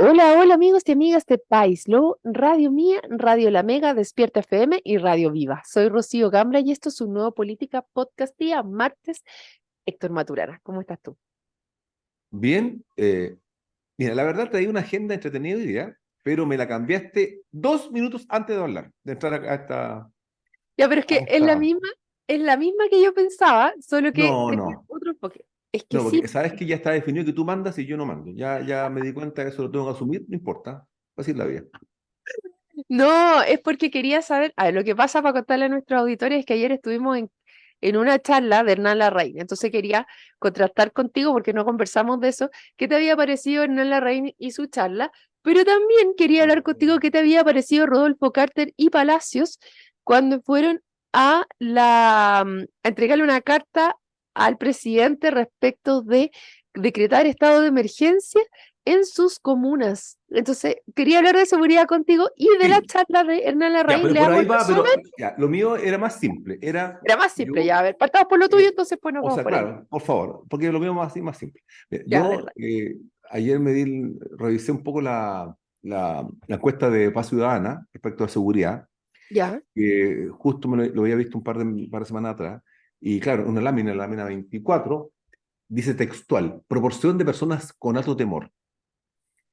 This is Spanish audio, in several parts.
Hola, hola amigos y amigas de País Lobo, Radio Mía, Radio La Mega, Despierta FM y Radio Viva. Soy Rocío Gambra y esto es un nuevo Política Podcast día martes. Héctor Maturana, ¿cómo estás tú? Bien, mira, la verdad traía una agenda entretenida hoy día, pero me la cambiaste 2 minutos antes de hablar, de entrar a esta, Ya, pero es a que esta... es la misma que yo pensaba, solo que No, tenía no, otro enfoque. Es que no, sí, porque sabes que ya está definido que tú mandas y yo no mando. Ya me di cuenta que eso lo tengo que asumir, no importa, así es la vida. no, es porque quería saber, a ver, lo que pasa para contarle a nuestros auditores es que ayer estuvimos en una charla de Hernán Larraín, entonces quería contrastar contigo porque no conversamos de eso, qué te había parecido Hernán Larraín y su charla, pero también quería hablar contigo qué te había parecido Rodolfo Carter y Palacios cuando fueron a entregarle una carta al presidente respecto de decretar estado de emergencia en sus comunas. Entonces, quería hablar de seguridad contigo y de la Sí, charla de Hernán ya, Larraín. pero Le por hago ahí el va, resumen. pero ya, lo mío era más simple, Era más simple, yo, ya. A ver, partamos por lo tuyo, eh, entonces pues nos o vamos sea, por ahí. claro, por favor, porque lo mío más simple. Mira, Ya, verdad. ayer revisé un poco la encuesta de Paz Ciudadana respecto a seguridad, Ya. que justo lo había visto un par de semanas atrás, y claro, una lámina, la lámina 24, dice textual, proporción de personas con alto temor.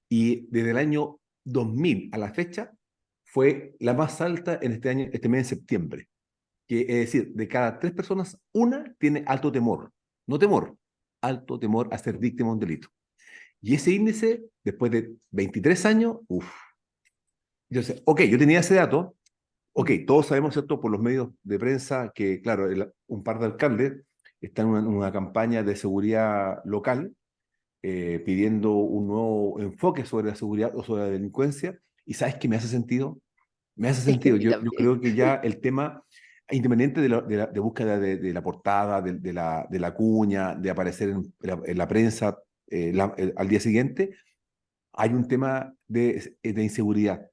Y desde el año 2000 a la fecha fue la más alta en este año, este mes de septiembre. Que, es decir, de cada 3 personas, una tiene alto temor, no temor, alto temor a ser víctima de un delito. Y ese índice, después de 23 años, uff. Entonces, ok, yo tenía ese dato. Ok, todos sabemos, ¿cierto?, por los medios de prensa que, claro, un par de alcaldes están en una campaña de seguridad local, pidiendo un nuevo enfoque sobre la seguridad o sobre la delincuencia. ¿Y sabes qué me hace sentido? Me hace Es que a sentido. mí Yo también. creo que ya el tema, independiente de búsqueda de la portada, de la cuña, de aparecer en la prensa al día siguiente, hay un tema de inseguridad,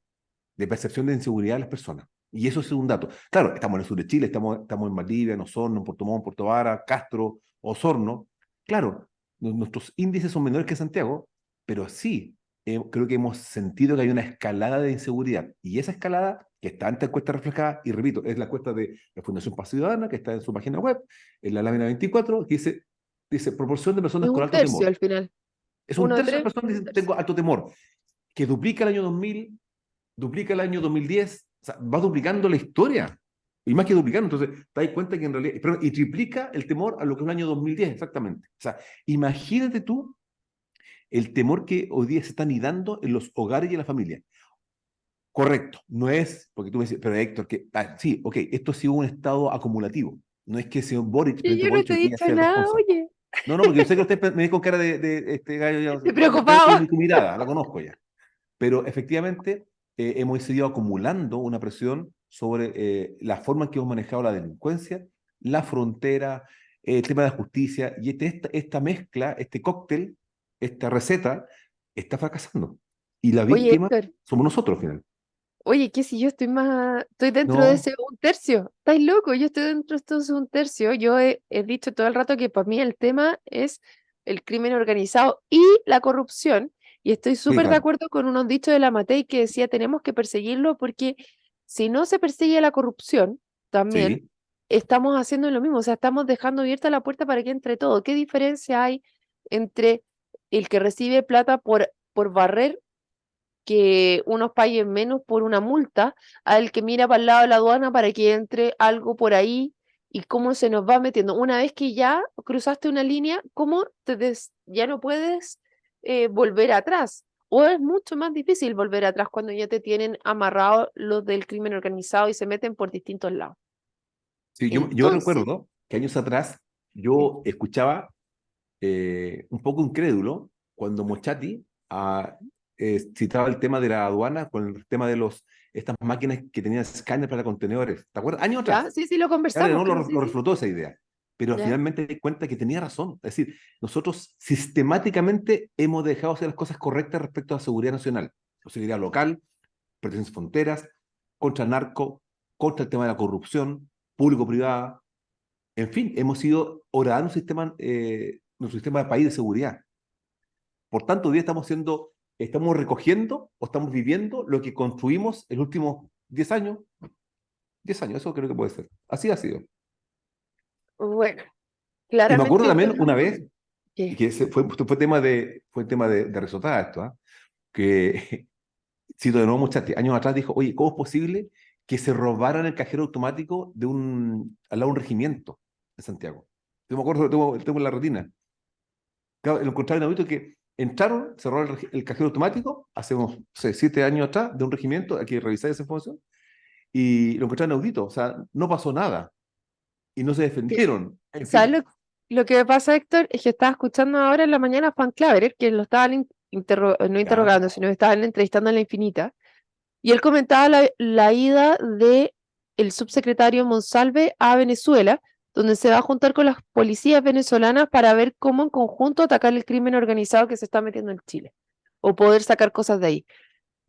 de percepción de inseguridad de las personas. Y eso es un dato. Claro, estamos en el sur de Chile, estamos en Valdivia, en Osorno, en Puerto Montt, Puerto Vara, Castro, Osorno. Claro, nuestros índices son menores que Santiago, pero sí, creo que hemos sentido que hay una escalada de inseguridad. Y esa escalada, que está en esta encuesta reflejada, y repito, es la encuesta de la Fundación Paz Ciudadana, que está en su página web, en la lámina 24, que dice proporción de Es personas con un alto tercio temor. al final. Es un Uno de tercio de las tres, personas que un dicen tercio. tengo alto temor, que duplica el año 2000, duplica el año 2010, o sea, va duplicando la historia. Y más que duplicando, entonces te das cuenta que en realidad, perdón, y triplica el temor a lo que es el año 2010, exactamente. O sea, imagínate tú el temor que hoy día se está anidando en los hogares y en la familia. Correcto, no es, porque tú me dices, pero Héctor, sí, ok, esto ha sido un estado acumulativo. No es que el señor Boric, Y presidente yo no Boric, te he hoy día dicho sea el nada, responsable. oye. No, no, porque yo sé que usted me ve con cara de este gallo, Estoy veo preocupado. tu mirada, la conozco ya. Pero efectivamente hemos ido acumulando una presión sobre la forma en que hemos manejado la delincuencia, la frontera, el tema de la justicia, y esta mezcla, este cóctel, esta receta, está fracasando. Y la Oye, víctima Héctor. somos nosotros al final. Oye, ¿qué si yo estoy dentro de No, ese un tercio? ¿Estáis loco? Yo estoy dentro de ese un tercio. Yo he dicho todo el rato que para mí el tema es el crimen organizado y la corrupción. Y estoy sí, súper de claro. acuerdo con unos dichos de la Matei que decía tenemos que perseguirlo porque si no se persigue la corrupción, también Sí, estamos haciendo lo mismo. O sea, estamos dejando abierta la puerta para que entre todo. ¿Qué diferencia hay entre el que recibe plata por barrer que unos paguen menos por una multa al que mira para el lado de la aduana para que entre algo por ahí y cómo se nos va metiendo? Una vez que ya cruzaste una línea, ¿cómo ya no puedes volver atrás? O es mucho más difícil volver atrás cuando ya te tienen amarrado los del crimen organizado y se meten por distintos lados. sí, yo Entonces, recuerdo que años atrás sí, yo escuchaba un poco incrédulo cuando Mochati citaba el tema de la aduana con el tema de estas máquinas que tenían escáner para contenedores. ¿Te acuerdas? Años ya, atrás. sí, sí, lo Ahora conversamos, no creo, lo sí, sí, reflotó esa idea. Pero ya. finalmente me di cuenta que tenía razón. Es decir, nosotros sistemáticamente hemos dejado hacer las cosas correctas respecto a la seguridad nacional, la seguridad local, protección de fronteras, contra el narco, contra el tema de la corrupción, público-privada. En fin, hemos ido horadando nuestro sistema de país de seguridad. Por tanto, hoy día estamos siendo estamos recogiendo o estamos viviendo lo que construimos en los últimos 10 años. 10 años, eso creo que puede ser. Así ha sido. Bueno, Y me acuerdo claramente, también una vez, y ¿qué? que fue tema de risotada esto, ¿ah? Que, cito de nuevo muchachos, años atrás dijo, oye, ¿cómo es posible que se robaran el cajero automático al lado de un regimiento de Santiago? Yo me acuerdo, lo tengo en la retina. Claro, lo encontraron inaudito que entraron, cerraron el cajero automático hace unos 7 años atrás de un regimiento, hay que revisar esa información, y lo encontraron inaudito, o sea, no pasó nada y no se ¿Qué? defendieron. En ¿Sabes fin, lo que me pasa, Héctor? Es que estaba escuchando ahora en la mañana a Juan Claverer, que lo estaban no ya, interrogando, sino que estaban entrevistando en la Infinita, y él comentaba la ida de el subsecretario Monsalve a Venezuela, donde se va a juntar con las policías venezolanas para ver cómo en conjunto atacar el crimen organizado que se está metiendo en Chile, o poder sacar cosas de ahí.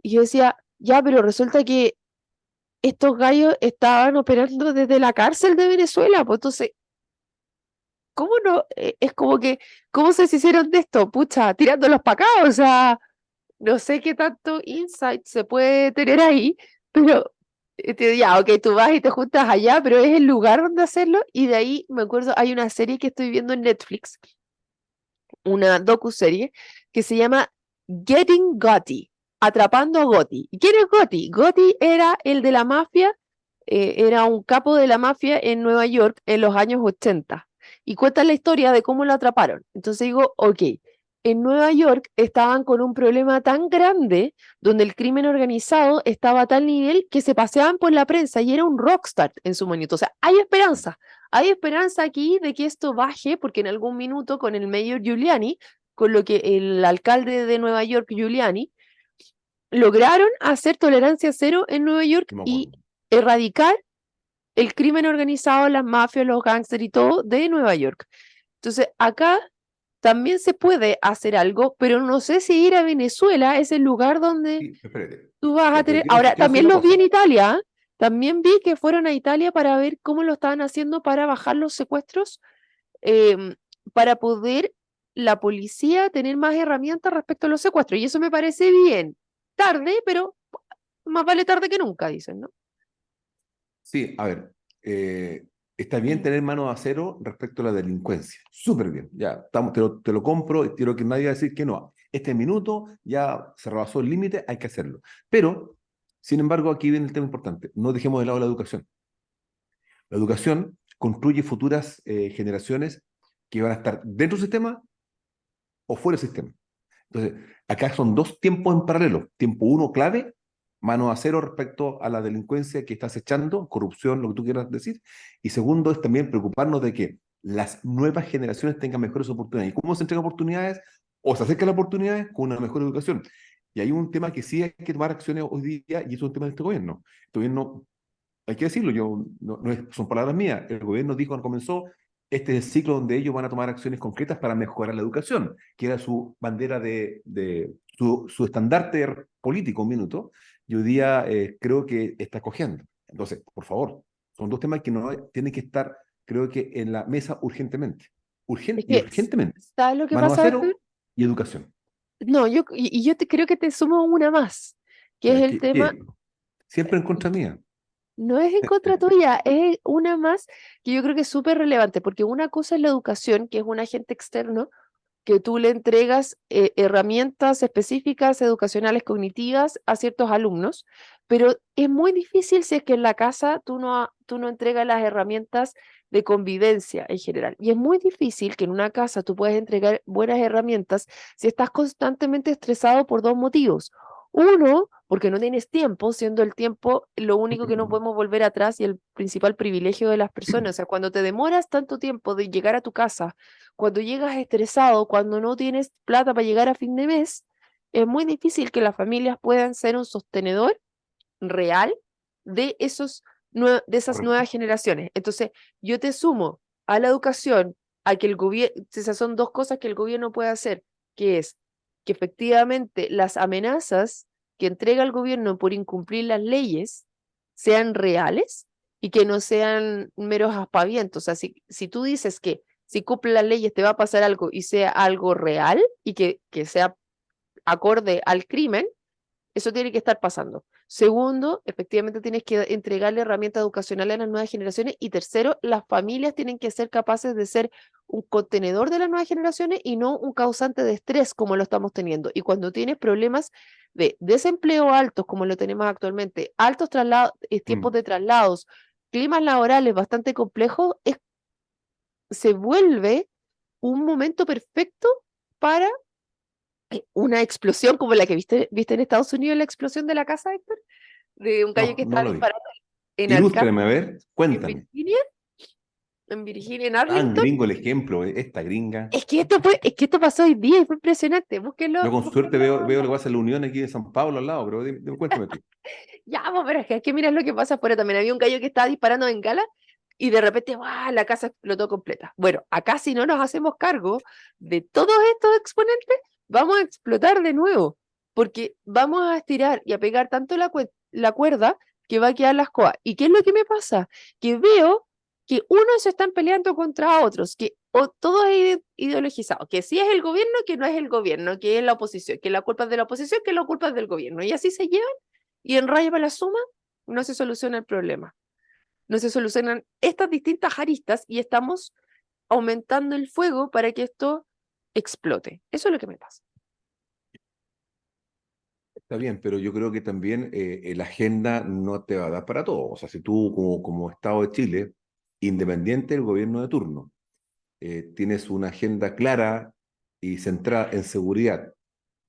Y yo decía, ya, pero resulta que estos gallos estaban operando desde la cárcel de Venezuela, pues entonces, ¿cómo no? Es como que, ¿cómo se hicieron de esto? Pucha, tirándolos para acá, o sea, no sé qué tanto insight se puede tener ahí, pero ya, ok, tú vas y te juntas allá, pero es el lugar donde hacerlo, y de ahí me acuerdo, hay una serie que estoy viendo en Netflix, una docuserie, que se llama Getting Gotti, Atrapando a Gotti. ¿Y quién es Gotti? Gotti era el de la mafia, era un capo de la mafia en Nueva York en los años 80 y cuenta la historia de cómo lo atraparon. Entonces digo, ok, en Nueva York estaban con un problema tan grande donde el crimen organizado estaba a tal nivel que se paseaban por la prensa y era un rockstar en su momento. O sea, hay esperanza aquí de que esto baje porque en algún minuto con el mayor Giuliani, con lo que el alcalde de Nueva York, Giuliani, lograron hacer tolerancia cero en Nueva York no me y acuerdo. erradicar el crimen organizado, las mafias, los gángsters y todo de Nueva York. Entonces, acá también se puede hacer algo, pero no sé si ir a Venezuela es el lugar donde Sí, espérate. tú vas a Ya, pero tener. quiero, Ahora, quiero hacer también una los vi en cosa. Italia, ¿eh? También vi que fueron a Italia para ver cómo lo estaban haciendo para bajar los secuestros, em, para poder la policía tener más herramientas respecto a los secuestros. Y eso me parece bien. Tarde, pero más vale tarde que nunca, dicen, ¿no? Sí, a ver, está bien tener mano de acero respecto a la delincuencia. Súper bien, ya, te lo compro y quiero que nadie va a decir que no. Este minuto ya se rebasó el límite, hay que hacerlo. Pero, sin embargo, aquí viene el tema importante. No dejemos de lado la educación. La educación construye futuras generaciones que van a estar dentro del sistema o fuera del sistema. Entonces, acá son dos tiempos en paralelo. Tiempo uno clave, mano a cero respecto a la delincuencia que estás echando, corrupción, lo que tú quieras decir. Y segundo es también preocuparnos de que las nuevas generaciones tengan mejores oportunidades. ¿Y cómo se entregan oportunidades? O se acercan las oportunidades con una mejor educación. Y hay un tema que sí hay que tomar acciones hoy día, y eso es un tema de este gobierno. Este gobierno, hay que decirlo, son palabras mías. El gobierno dijo cuando comenzó, este es el ciclo donde ellos van a tomar acciones concretas para mejorar la educación, que era su bandera su estandarte político, un minuto, y hoy día creo que está cogiendo. Entonces, por favor, son dos temas que no tienen que estar, creo que en la mesa urgentemente. Es Y que, urgentemente. ¿sabes lo que Mano a pasa, Héctor? cero y educación. No, yo creo que te sumo una más, que es Ya, el tema, siempre en contra mía. no es en contra tuya, es una más que yo creo que es súper relevante, porque una cosa es la educación, que es un agente externo, que tú le entregas herramientas específicas educacionales cognitivas a ciertos alumnos, pero es muy difícil si es que en la casa tú no entregas las herramientas de convivencia en general. Y es muy difícil que en una casa tú puedas entregar buenas herramientas si estás constantemente estresado por dos motivos. Uno, porque no tienes tiempo, siendo el tiempo lo único que no podemos volver atrás y el principal privilegio de las personas. O sea, cuando te demoras tanto tiempo de llegar a tu casa, cuando llegas estresado, cuando no tienes plata para llegar a fin de mes, es muy difícil que las familias puedan ser un sostenedor real de de esas Correcto. nuevas generaciones. Entonces, yo te sumo a la educación, a que el gobierno, esas son dos cosas que el gobierno puede hacer, que es que efectivamente las amenazas que entrega el gobierno por incumplir las leyes sean reales y que no sean meros aspavientos. O sea, si tú dices que si cumple las leyes te va a pasar algo y sea algo real y que sea acorde al crimen, eso tiene que estar pasando. Segundo, efectivamente tienes que entregarle herramientas educacionales a las nuevas generaciones. Y tercero, las familias tienen que ser capaces de ser un contenedor de las nuevas generaciones y no un causante de estrés como lo estamos teniendo. Y cuando tienes problemas de desempleo altos como lo tenemos actualmente, altos tiempos Mm. de traslados, climas laborales bastante complejos, se vuelve un momento perfecto para una explosión como la que viste en Estados Unidos, la explosión de la casa, Héctor, de un gallo No, que no estaba lo vi. disparando en Arkansas, Ilústrame, a ver, en cuéntame. Virginia, en Tan Arlington. gringo el ejemplo, esta gringa. Es que esto pasó hoy día y fue impresionante. Yo con suerte Búsquenlo. veo lo que pasa en la Unión aquí en San Pablo al lado, pero cuéntame tú. Ya, pues, pero es que mira lo que pasa afuera también. Había un gallo que estaba disparando en gala y de repente, ¡guau! La casa explotó completa. Bueno, acá si no nos hacemos cargo de todos estos exponentes, vamos a explotar de nuevo, porque vamos a estirar y a pegar tanto la cuerda que va a quedar la escoba. ¿Y qué es lo que me pasa? Que veo que unos se están peleando contra otros, que todo es ideologizado, que si es el gobierno, que no es el gobierno, que es la oposición, que la culpa es de la oposición, que la culpa es del gobierno. Y así se llevan y en raya para la suma no se soluciona el problema. No se solucionan estas distintas aristas y estamos aumentando el fuego para que esto explote. Eso es lo que me pasa. Está bien, pero yo creo que también la agenda no te va a dar para todo. O sea, si tú como Estado de Chile, independiente del gobierno de turno, tienes una agenda clara y centrada en seguridad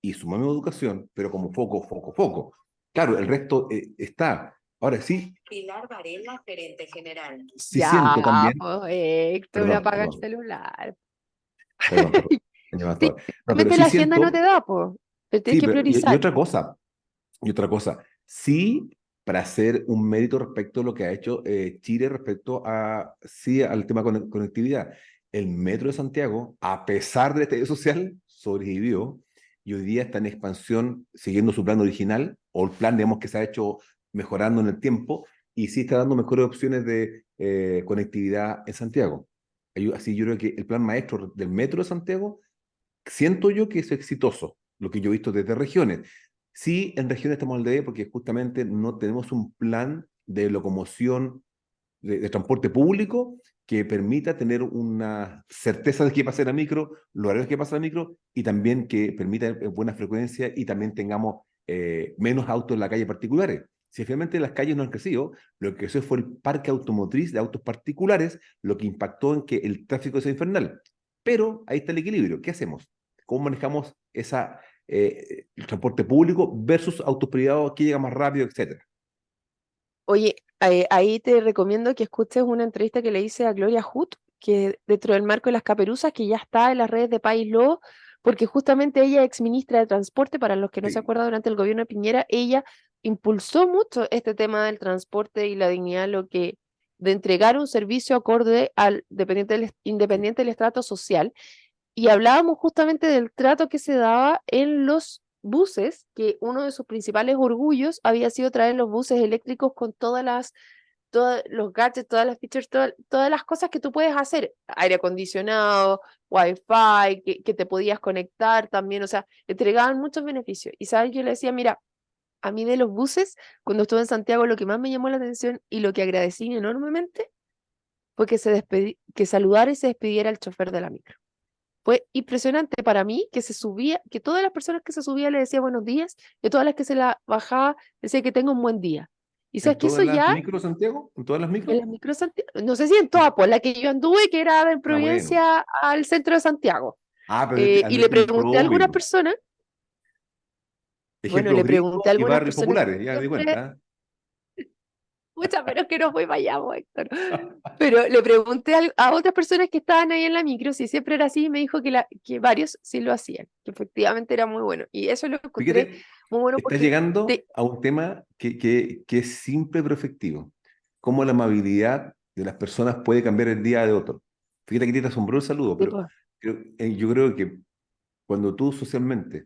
y sumame educación, pero como foco, foco, foco. Claro, el resto está. Ahora sí, Pilar Varela, gerente general. sí Ya, siento también, pues, Héctor, perdón, apaga el perdón, celular. perdón, señor Pastor. No, pero Simplemente sí la agenda no te siento, da, pues. Te tienes sí, que pero, y priorizar. otra cosa, sí, para hacer un mérito respecto a lo que ha hecho Chile respecto a, sí, al tema conectividad. El Metro de Santiago, a pesar del estallido social, sobrevivió y hoy día está en expansión siguiendo su plan original o el plan, digamos, que se ha hecho mejorando en el tiempo y sí está dando mejores opciones de conectividad en Santiago. Así yo creo que el plan maestro del Metro de Santiago siento yo que es exitoso, lo que yo he visto desde regiones. Sí, en regiones estamos al debe porque justamente no tenemos un plan de locomoción de transporte público que permita tener una certeza de qué pasa en la micro, los horarios que pasa en la micro y también que permita buena frecuencia y también tengamos menos autos en la calle particulares. Si finalmente las calles no han crecido, lo que creció fue el parque automotriz de autos particulares, lo que impactó en que el tráfico sea infernal. Pero ahí está el equilibrio. ¿Qué hacemos? ¿Cómo manejamos el transporte público versus autos privados, que llega más rápido, etcétera? Oye, ahí te recomiendo que escuches una entrevista que le hice a Gloria Hood, que dentro del marco de las caperuzas, que ya está en las redes de País Lobo, porque justamente ella, ex ministra de Transporte, para los que no se Sí. acuerdan, durante el gobierno de Piñera, ella impulsó mucho este tema del transporte y la dignidad, lo que de entregar un servicio acorde al Sí. independiente del estrato social. Y hablábamos justamente del trato que se daba en los buses, que uno de sus principales orgullos había sido traer los buses eléctricos con todos los gadgets, todas las features, todas las cosas que tú puedes hacer, aire acondicionado, wifi, que te podías conectar también, o sea, entregaban muchos beneficios. Y sabes, yo le decía, mira, a mí de los buses, cuando estuve en Santiago, lo que más me llamó la atención y lo que agradecí enormemente fue que saludara y se despidiera el chofer de la micro. Fue impresionante para mí que se subía, que todas las personas que se subían le decía buenos días, y todas las que se la bajaba decía que tenga un buen día. Y sabes ¿En que eso todas las ya micros, Santiago? ¿En todas las en micros? las micro no sé si en todas, pues la que yo anduve, que era de Ah, bueno. Providencia al centro de Santiago. Ah, pero Y le en el pregunté a algunas público. personas, bueno, Ejemplos le pregunté gringos a y algunas barrios personas que populares, ya me di siempre, cuenta. muchas, pero es que no fui para allá, pues, Héctor. Pero le pregunté a otras personas que estaban ahí en la micro si siempre era así y me dijo que varios sí lo hacían, que efectivamente era muy bueno. Y eso lo encontré Fíjate, muy bueno estás porque llegando a un tema que es simple pero efectivo. Cómo la amabilidad de las personas puede cambiar el día de otro. Fíjate que te asombró el saludo, pero tipo, yo creo que cuando tú socialmente,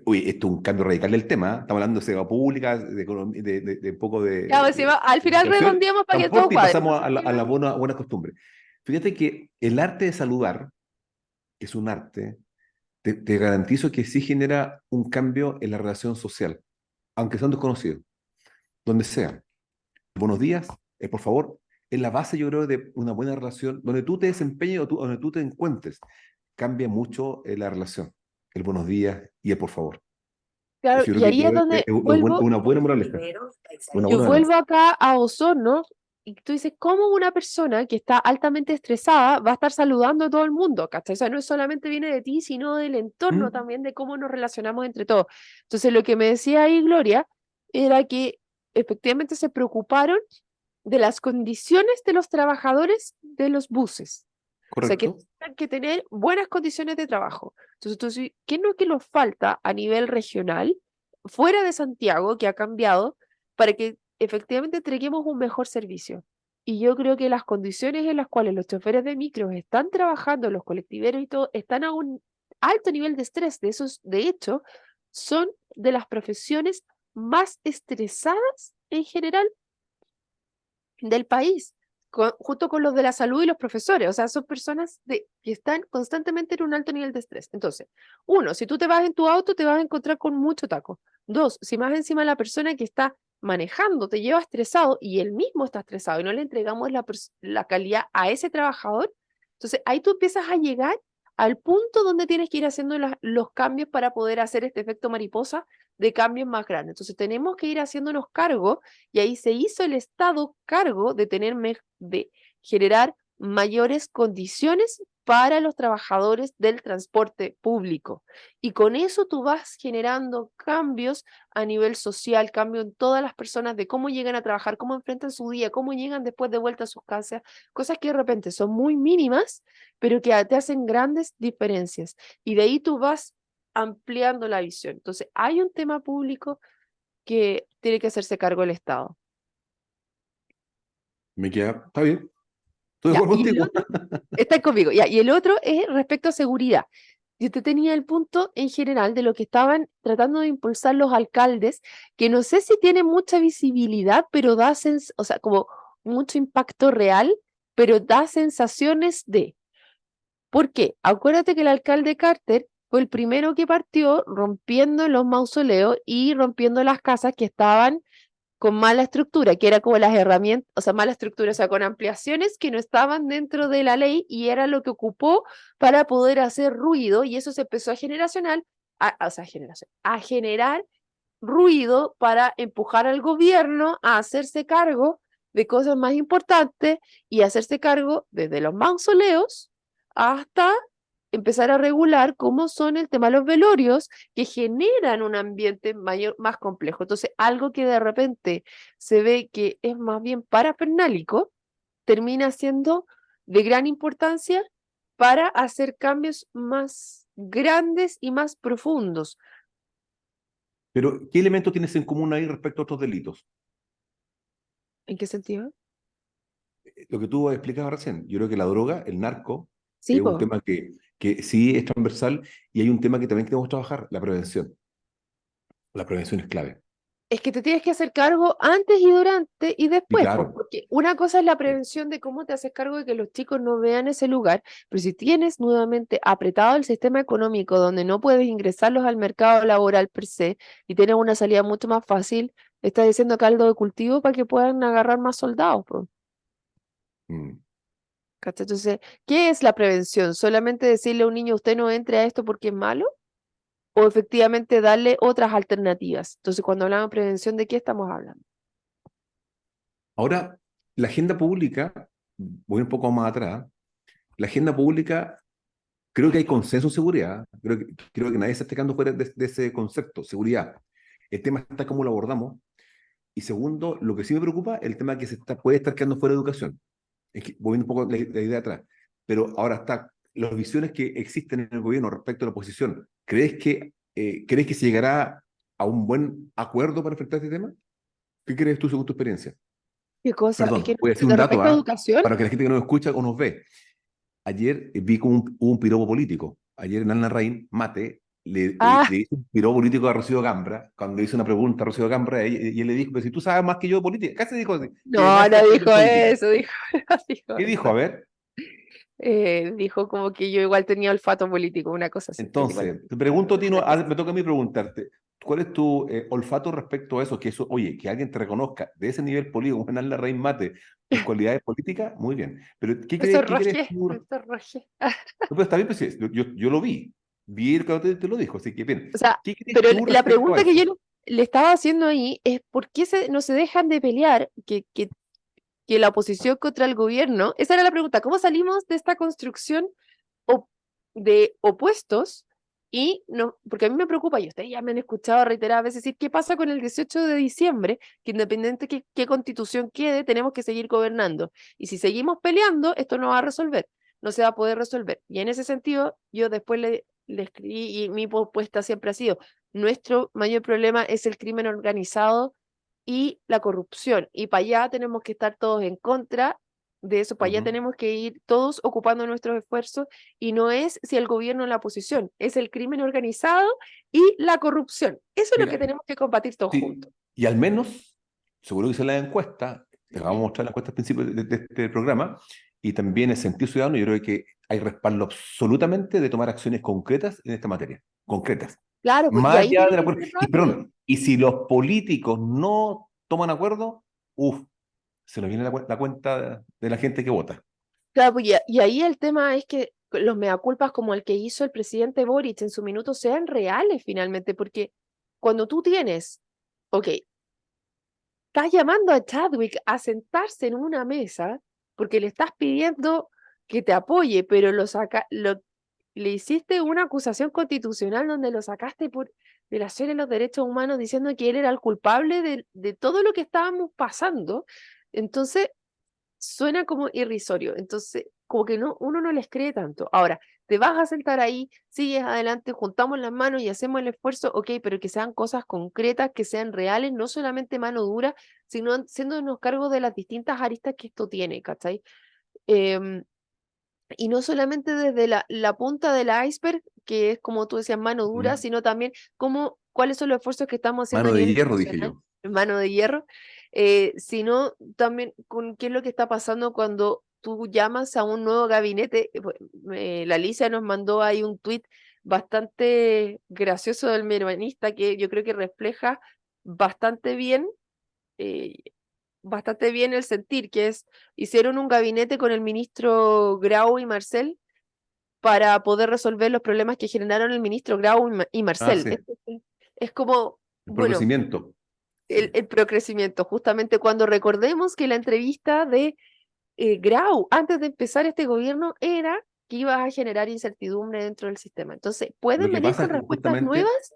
uy, esto es un cambio radical del tema, ¿eh? Estamos hablando de seguridad pública, de un poco ya, pues, al de final educación, redondeamos para que todo transporte y cuadre. pasamos a Tranquilo. la buena costumbre. Fíjate que el arte de saludar es un arte te garantizo que sí genera un cambio en la relación social, aunque sean desconocidos, donde sea. Buenos días, por favor, es la base, yo creo, de una buena relación, donde tú te desempeñes o donde tú te encuentres, cambia mucho la relación. El buenos días y el por favor. Claro, Yo creo y que ahí es donde es vuelvo, una buena moraleja. Una yo buena balanza. vuelvo acá a Osorno y tú dices, ¿cómo una persona que está altamente estresada va a estar saludando a todo el mundo? ¿Cachai? O sea, no solamente viene de ti, sino del entorno ¿Mm? también, de cómo nos relacionamos entre todos. Entonces, lo que me decía ahí Gloria era que efectivamente se preocuparon de las condiciones de los trabajadores de los buses. O sea, que Correcto. tengan que tener buenas condiciones de trabajo. Entonces, ¿qué es lo que nos falta a nivel regional, fuera de Santiago, que ha cambiado, para que efectivamente entreguemos un mejor servicio? Y yo creo que las condiciones en las cuales los choferes de micros están trabajando, los colectiveros y todo, están a un alto nivel de estrés. De esos, de hecho, son de las profesiones más estresadas en general del país, junto con los de la salud y los profesores. O sea, son personas que están constantemente en un alto nivel de estrés. Entonces, uno, si tú te vas en tu auto, te vas a encontrar con mucho taco. Dos, si más encima la persona que está manejando te lleva estresado y él mismo está estresado y no le entregamos la calidad a ese trabajador, entonces ahí tú empiezas a llegar al punto donde tienes que ir haciendo los cambios para poder hacer este efecto mariposa de cambios más grandes. Entonces tenemos que ir haciéndonos cargo y ahí se hizo el Estado cargo de de generar mayores condiciones para los trabajadores del transporte público. Y con eso tú vas generando cambios a nivel social, cambio en todas las personas de cómo llegan a trabajar, cómo enfrentan su día, cómo llegan después de vuelta a sus casas, cosas que de repente son muy mínimas, pero que te hacen grandes diferencias. Y de ahí tú vas ampliando la visión. Entonces, hay un tema público que tiene que hacerse cargo el Estado. Me queda, está bien, estoy de Ya, acuerdo y el contigo. otro, está conmigo, ya, y el otro es respecto a seguridad. Yo te tenía el punto en general de lo que estaban tratando de impulsar los alcaldes, que no sé si tiene mucha visibilidad, pero da o sea, como mucho impacto real, pero da sensaciones de. ¿Por qué? Acuérdate que el alcalde Carter fue el primero que partió rompiendo los mausoleos y rompiendo las casas que estaban con mala estructura, que era como las herramientas, o sea, mala estructura, o sea, con ampliaciones que no estaban dentro de la ley y era lo que ocupó para poder hacer ruido y eso se empezó o sea, a generar ruido para empujar al gobierno a hacerse cargo de cosas más importantes y hacerse cargo desde los mausoleos hasta empezar a regular cómo son el tema de los velorios que generan un ambiente más complejo. Entonces, algo que de repente se ve que es más bien parafernálico, termina siendo de gran importancia para hacer cambios más grandes y más profundos. Pero, ¿qué elementos tienes en común ahí respecto a otros delitos? ¿En qué sentido? Lo que tú explicabas recién, yo creo que la droga, el narco, Sí, es un po. tema que sí es transversal y hay un tema que también tenemos que trabajar, la prevención. La prevención es clave. Es que te tienes que hacer cargo antes y durante y Y después, po, claro, porque una cosa es la sí. prevención de cómo te haces cargo de que los chicos no vean ese lugar, pero si tienes nuevamente apretado el sistema económico donde no puedes ingresarlos al mercado laboral per se y tienes una salida mucho más fácil, estás diciendo caldo de cultivo para que puedan agarrar más soldados, po. Mm. ¿Cachai? Entonces, ¿qué es la prevención? ¿Solamente decirle a un niño, usted no entre a esto porque es malo? ¿O efectivamente darle otras alternativas? Entonces, cuando hablamos de prevención, ¿de qué estamos hablando? Ahora, la agenda pública, voy un poco más atrás, la agenda pública, creo que hay consenso en seguridad, creo que nadie se está quedando fuera de ese concepto, seguridad. El tema está cómo lo abordamos. Y segundo, lo que sí me preocupa, el tema que puede estar quedando fuera de educación. Es que, voy un poco la idea atrás. Pero ahora está, las visiones que existen en el gobierno respecto a la oposición, ¿crees que se llegará a un buen acuerdo para enfrentar este tema? ¿Qué crees tú según tu experiencia? ¿Qué cosa? Es Perdón, que voy a decir un de dato, respecto a ¿ah? educación, Para que la gente que nos escucha o nos ve. Ayer vi como hubo un piropo político. Ayer en Alna Rain, Mate, ah, le hizo un piropo político a Rocío Gambra, cuando hizo una pregunta a Rocío Gambra, y él le dijo, pero si tú sabes más que yo de política, casi dijo así, que no, nadie no sabe de dijo política. eso, dijo, no dijo ¿Qué dijo? A eso. ver, Dijo como que yo igual tenía olfato político, una cosa así. Él igual Entonces, te pregunto, Tino, una cosa me toca a mí preguntarte, ¿cuál es tu olfato respecto a eso? Que eso, oye, que alguien te reconozca de ese nivel político, como Hernán Larraín Mate, tus cualidades políticas, muy bien. Pero, Me qué crees sonrojé, tú? me No, sonrojé. pero está bien, pues sí, yo lo vi, vi el que te lo dijo, así que bien. O sea, ¿Qué crees pero tú la respecto a pregunta que eso? yo le estaba haciendo ahí es ¿por qué no se dejan de pelear que la oposición contra el gobierno? Esa era la pregunta, ¿cómo salimos de esta construcción op- de opuestos? Y no, porque a mí me preocupa, y ustedes ya me han escuchado reiteradas veces decir, ¿qué pasa con el 18 de diciembre? Que independiente qué constitución quede, tenemos que seguir gobernando. Y si seguimos peleando, esto no va a resolver, no se va a poder resolver. Y en ese sentido, yo después le escribí, y mi propuesta siempre ha sido, nuestro mayor problema es el crimen organizado y la corrupción. Y para allá tenemos que estar todos en contra de eso, para allá Ujú. tenemos que ir todos ocupando nuestros esfuerzos y no es si el gobierno o la oposición, es el crimen organizado y la corrupción. Eso es lo que Mira, tenemos que combatir todos sí, juntos. y al menos, seguro que hice la encuesta, te vamos a mostrar la encuesta al principio de este programa, y también el sentido ciudadano, yo creo que hay respaldo absolutamente de tomar acciones concretas en esta materia, concretas. Claro, pues, y Más ahí allá tiene del que acuerdo. ser Y rápido. perdón, y si los políticos no toman acuerdo, uff, se nos viene la cuenta de la gente que vota. Claro, pues, y ahí el tema es que los meaculpas como el que hizo el presidente Boric en su minuto sean reales finalmente, porque cuando tú tienes, ok, estás llamando a Chadwick a sentarse en una mesa porque le estás pidiendo que te apoye, pero le hiciste una acusación constitucional donde lo sacaste por violación de los derechos humanos diciendo que él era el culpable de todo lo que estábamos pasando. Entonces, suena como irrisorio. Entonces, como que no, uno no les cree tanto. Ahora, te vas a sentar ahí, sigues adelante, juntamos las manos y hacemos el esfuerzo, ok, pero que sean cosas concretas, que sean reales, no solamente mano dura, sino haciéndonos cargo de las distintas aristas que esto tiene, ¿cachai? Em, y no solamente desde la punta del iceberg, que es como tú decías, mano dura, ¿Mm? sino también cuáles son los esfuerzos que estamos haciendo a Mano de nivel hierro, dije internacional, yo. mano de hierro, sino también con qué es lo que está pasando cuando tú llamas a un nuevo gabinete. La Alicia nos mandó ahí un tuit bastante gracioso del meronista que yo creo que refleja bastante bien eh, bastante bien el sentir, que es, hicieron un gabinete con el ministro Grau y Marcel para poder resolver los problemas que generaron el ministro Grau y Ah, Marcel. sí, Es como, el bueno, procrecimiento. Sí. el procrecimiento, justamente cuando recordemos que la entrevista de Grau antes de empezar este gobierno era que iba a generar incertidumbre dentro del sistema. Entonces, Lo ¿pueden que venir pasa con es que respuestas justamente, nuevas?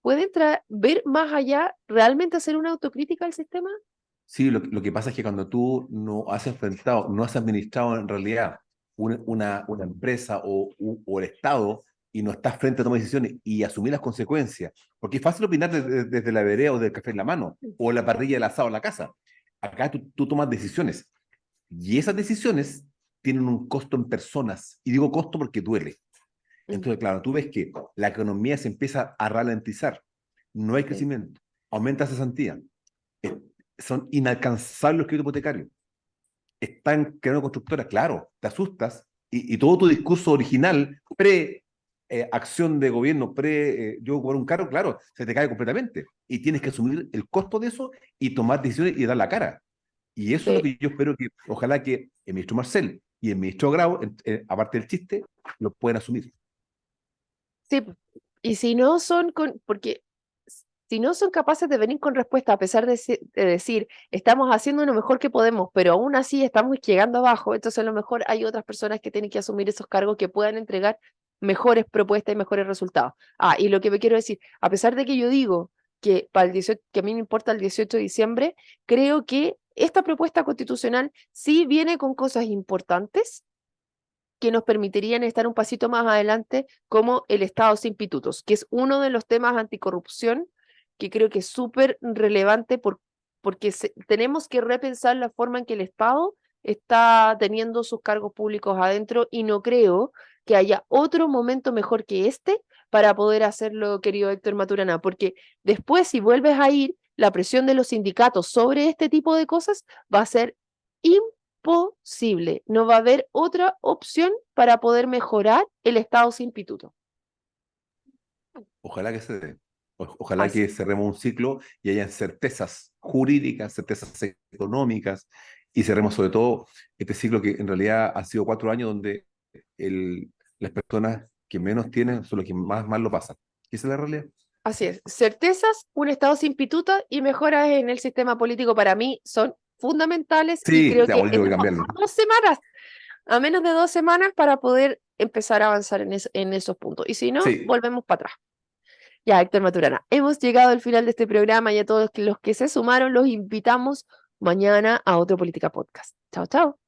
¿Pueden ver más allá, realmente hacer una autocrítica al sistema? sí, lo que pasa es que cuando tú no has enfrentado, no has administrado en realidad una empresa o el Estado y no estás frente a tomar decisiones y asumir las consecuencias, porque es fácil opinar desde la vereda o del café en la mano o la parrilla del asado en la casa. Acá tú tomas decisiones y esas decisiones tienen un costo en personas, y digo costo porque duele. Mm, Entonces, claro, tú ves que la economía se empieza a ralentizar, no hay sí, crecimiento, aumenta cesantía, eh, son inalcanzables los créditos hipotecarios, están creando constructoras, claro, te asustas y todo tu discurso original, acción de gobierno, yo por un carro, claro, se te cae completamente y tienes que asumir el costo de eso y tomar decisiones y dar la cara. Y eso es lo sí. que yo espero que, ojalá que el ministro Marcel y el ministro Grau, aparte del chiste, lo puedan asumir. Sí, y si no son porque si no son capaces de venir con respuesta, a pesar de decir, estamos haciendo lo mejor que podemos, pero aún así estamos llegando abajo, entonces a lo mejor hay otras personas que tienen que asumir esos cargos que puedan entregar mejores propuestas y mejores resultados. Ah, y lo que me quiero decir, a pesar de que yo digo que, para el 18, que a mí me importa el 18 de diciembre, creo que esta propuesta constitucional sí viene con cosas importantes que nos permitirían estar un pasito más adelante, como el Estado sin pitutos, que es uno de los temas anticorrupción que creo que es súper relevante porque tenemos que repensar la forma en que el Estado está teniendo sus cargos públicos adentro y no creo que haya otro momento mejor que este para poder hacerlo, querido Héctor Maturana, porque después si vuelves a ir, la presión de los sindicatos sobre este tipo de cosas va a ser imposible. No va a haber otra opción para poder mejorar el Estado sin pituto. Ojalá que se dé. Ojalá Así. que cerremos un ciclo y hayan certezas jurídicas, certezas económicas y cerremos sobre todo este ciclo que en realidad ha sido 4 años donde las personas que menos tienen son los que más mal lo pasan. ¿Esa es la realidad? Así es. Certezas, un Estado sin pituto y mejoras en el sistema político para mí son fundamentales y Sí, creo la que política hay que estamos cambiarlo. a 2 semanas, a menos de 2 semanas para poder empezar a avanzar en esos puntos. Y si no, Sí, volvemos para atrás. Ya, Héctor Maturana, hemos llegado al final de este programa y a todos los que se sumaron los invitamos mañana a otro Política Podcast. Chao, chao.